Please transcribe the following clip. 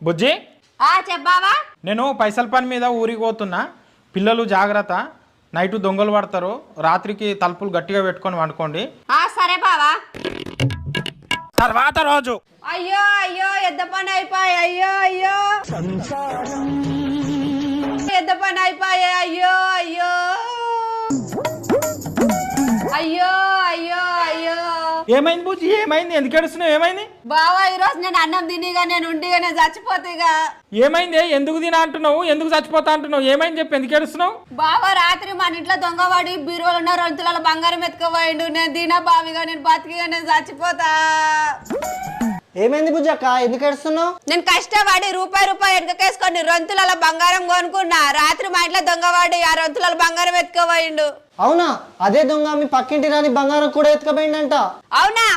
బుజ్జి చెప్పావా? నేను పైసల పని మీద ఊరికి పోతున్నా. పిల్లలు జాగ్రత్త, నైట్ దొంగలు పడతారు, రాత్రికి తలుపులు గట్టిగా పెట్టుకొని వండుకోండి. సరే బావా. తర్వాత రోజు అయ్యో అయ్యో ఎద్ద పని అయిపోయి, అయ్యో అయ్యో ఎద్ద పని అయిపోయి, అయ్యో అయ్యో అయ్యో అయ్యో అయ్యో. ఏమైంది బుజ్జి? ఏమైంది? ఎందుకు ఏడుస్తున్నావు? ఏమైంది? బావా ఈరోజు నేను అన్నం తినిగా నేను ఉండిగా చచ్చిపోతేగా. ఏమైంది? ఎందుకు తినా అంటున్నావు? ఎందుకు చచ్చిపోతా అంటున్నావు? ఏమైంది చెప్పి ఎందుకు ఏడుస్తున్నావు? బావా రాత్రి మన ఇంట్లో దొంగవాడి బీరువాలో ఉన్న 2 తులాల బంగారం ఎత్తుకుపోయిండు. నేను తినా బావిగా, నేను బతికిగా, నేను చచ్చిపోతా. ఏమైంది బుజ్జక్క? ఎందుకు ఏడుస్తున్నావు? నేను కష్టపడి రూపాయి వెనకేసుకొని 2 తులాల బంగారం కొనుక్కున్నా. రాత్రి మా ఇంట్లో దొంగవాడి ఆ 2 తులాల బంగారం ఎత్తుకుపోయిండు. అవునా? అదే దొంగ మీ పక్కింటి రాని బంగారం కూడా ఎత్తుకపోయిందంట. అవునా?